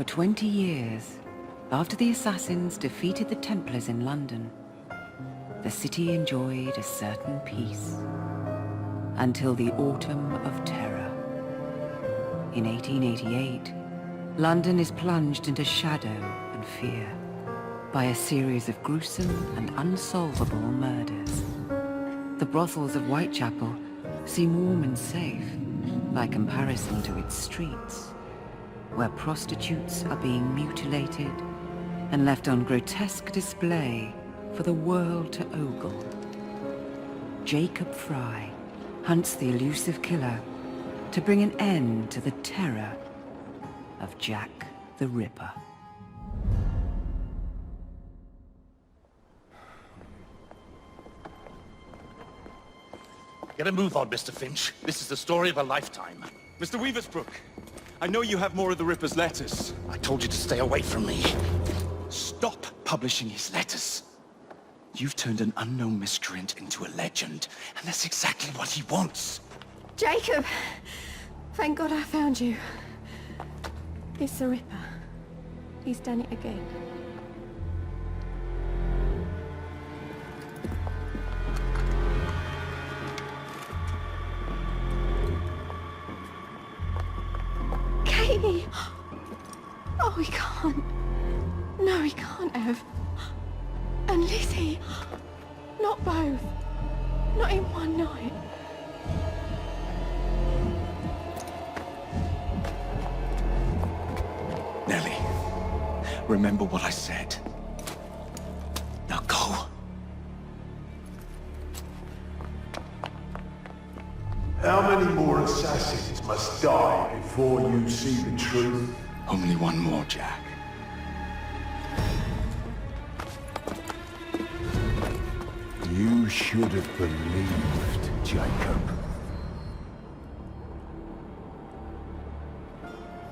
For 20 years, after the assassins defeated the Templars in London, the city enjoyed a certain peace. Until the Autumn of Terror. In 1888, London is plunged into shadow and fear by a series of gruesome and unsolvable murders. The brothels of Whitechapel seem warm and safe by comparison to its streets, where prostitutes are being mutilated and left on grotesque display for the world to ogle. Jacob Fry hunts the elusive killer to bring an end to the terror of Jack the Ripper. Get a move on, Mr. Finch. This is the story of a lifetime. Mr. Weaversbrook, I know you have more of the Ripper's letters. I told you to stay away from me. Stop publishing his letters. You've turned an unknown miscreant into a legend, and that's exactly what he wants. Jacob! Thank God I found you. It's the Ripper. He's done it again. Katie! Oh, he can't. No, he can't have. And Lizzie. Not both. Not in one night. Nellie, remember what I said. Now go. How many more assassins must die before you see the truth? Only one more, Jack. You should have believed, Jacob.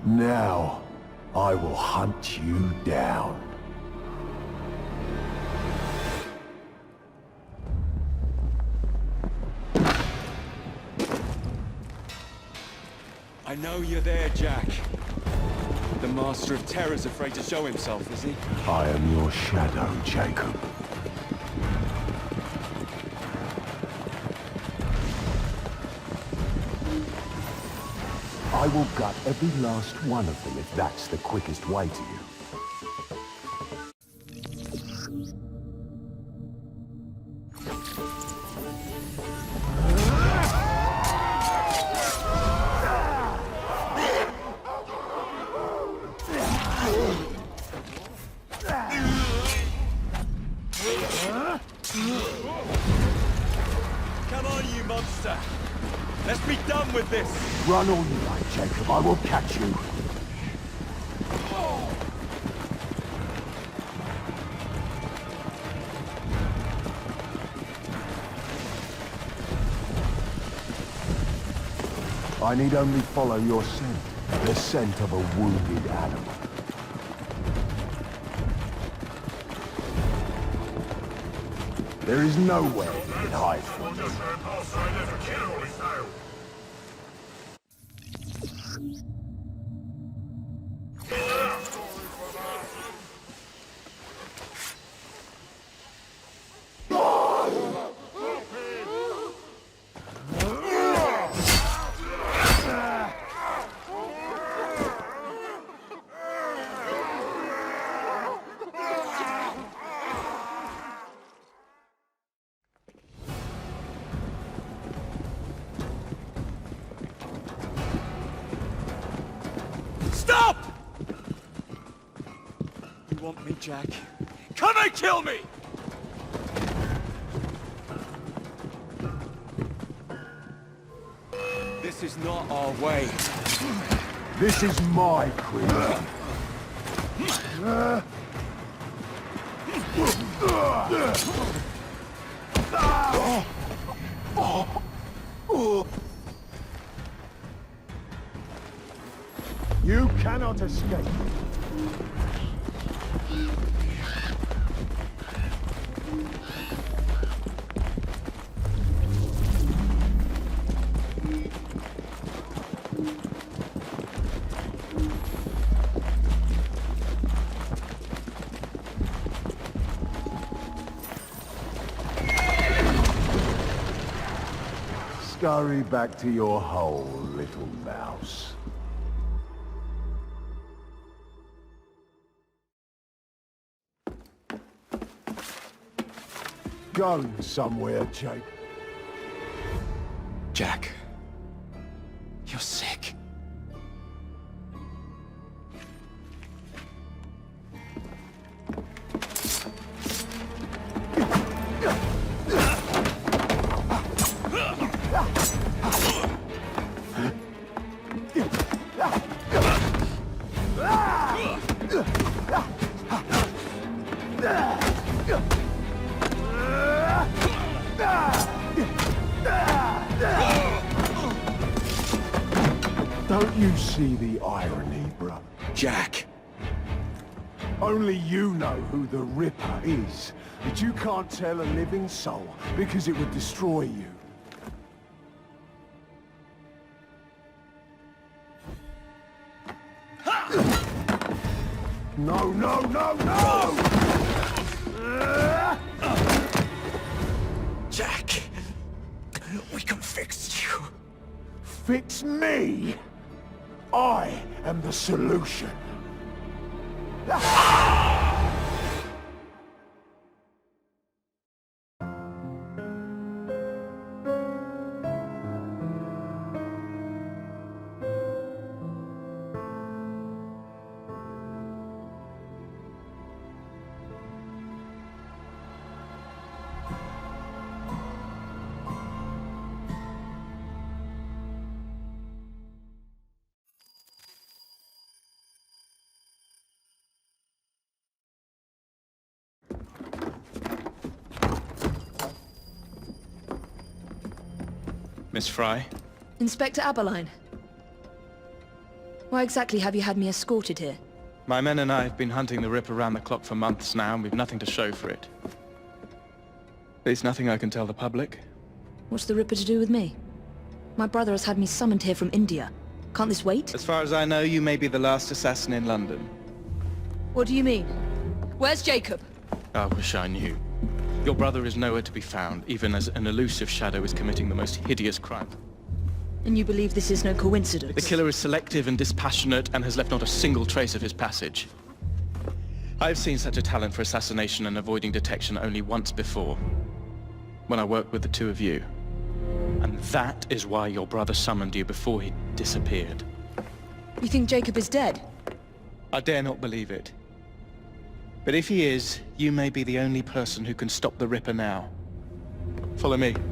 Now, I will hunt you down. I know you're there, Jack. The Master of Terror's afraid to show himself, is he? I am your shadow, Jacob. I will gut every last one of them if that's the quickest way to you. Come on, you monster! Let's be done with this! Run all you like, Jacob. I will catch you. I need only follow your scent. The scent of a wounded animal. There is nowhere you can hide from me. Stop! You want me, Jack? Come and kill me! This is not our way. This is my creation. You cannot escape. scurry back to your hole, little mouse. Going somewhere, Jake. Jack, you're sick. Don't you see the irony, bruh? Jack! Only you know who the Ripper is, but you can't tell a living soul because it would destroy you. No, no, no, no! Jack! We can fix you. Fix me! I am the solution. Miss Fry? Inspector Aberline. Why exactly have you had me escorted here? My men and I have been hunting the Ripper around the clock for months now, and we've nothing to show for it. There's nothing I can tell the public. What's the Ripper to do with me? My brother has had me summoned here from India. Can't this wait? As far as I know, you may be the last assassin in London. What do you mean? Where's Jacob? I wish I knew. Your brother is nowhere to be found, even as an elusive shadow is committing the most hideous crime. And you believe this is no coincidence? The killer is selective and dispassionate and has left not a single trace of his passage. I've seen such a talent for assassination and avoiding detection only once before, when I worked with the two of you. And that is why your brother summoned you before he disappeared. You think Jacob is dead? I dare not believe it. But if he is, you may be the only person who can stop the Ripper now. Follow me. When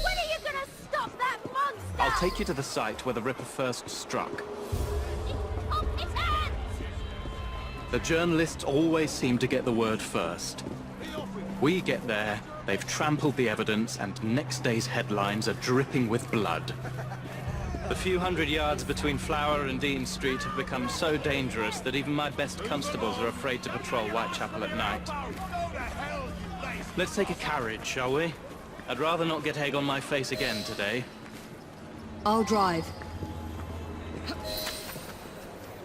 are you gonna stop that monster? I'll take you to the site where the Ripper first struck. Off his hands! The journalists always seem to get the word first. We get there, they've trampled the evidence, and next day's headlines are dripping with blood. The few hundred yards between Flower and Dean Street have become so dangerous that even my best constables are afraid to patrol Whitechapel at night. Let's take a carriage, shall we? I'd rather not get egg on my face again today. I'll drive.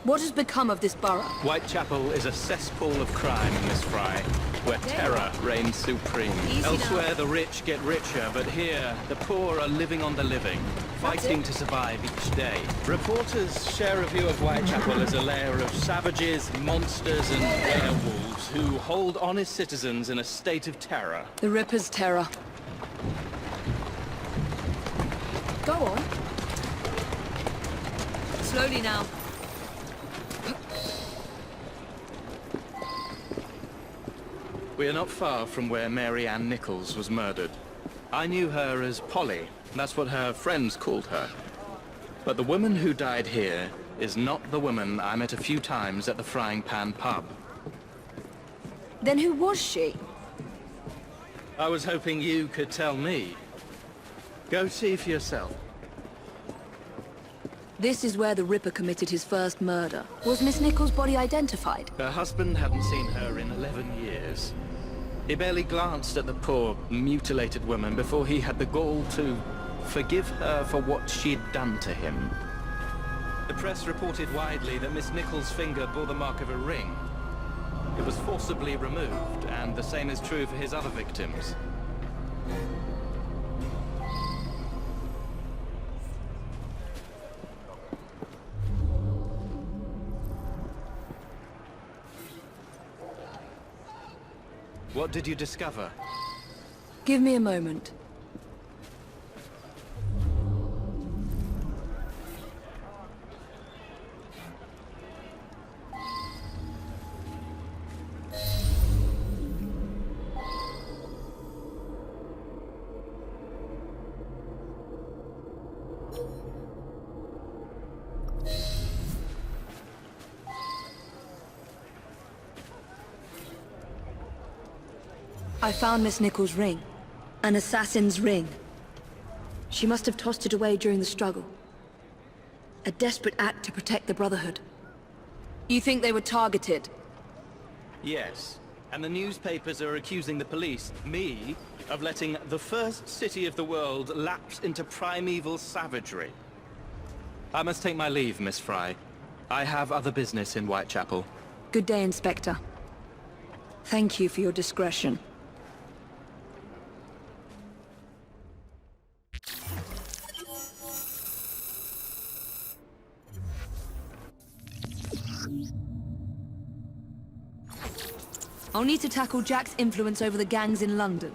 What has become of this borough? Whitechapel is a cesspool of crime, Miss Fry, where terror reigns supreme. Easy Elsewhere, now. the rich get richer, but here, the poor are living on the living, fighting to survive each day. Reporters share a view of Whitechapel as a lair of savages, monsters, and werewolves who hold honest citizens in a state of terror. The Ripper's terror. Go on. Slowly now. We are not far from where Mary Ann Nichols was murdered. I knew her as Polly. That's what her friends called her. But the woman who died here is not the woman I met a few times at the Frying Pan pub. Then who was she? I was hoping you could tell me. Go see for yourself. This is where the Ripper committed his first murder. Was Miss Nichols' body identified? Her husband hadn't seen her in 11 years. He barely glanced at the poor, mutilated woman before he had the gall to forgive her for what she'd done to him. The press reported widely that Miss Nichols' finger bore the mark of a ring. It was forcibly removed, and the same is true for his other victims. What did you discover? Give me a moment. I found Miss Nichols' ring. An assassin's ring. She must have tossed it away during the struggle. A desperate act to protect the Brotherhood. You think they were targeted? Yes. And the newspapers are accusing the police, me, of letting the first city of the world lapse into primeval savagery. I must take my leave, Miss Fry. I have other business in Whitechapel. Good day, Inspector. Thank you for your discretion. I'll need to tackle Jack's influence over the gangs in London.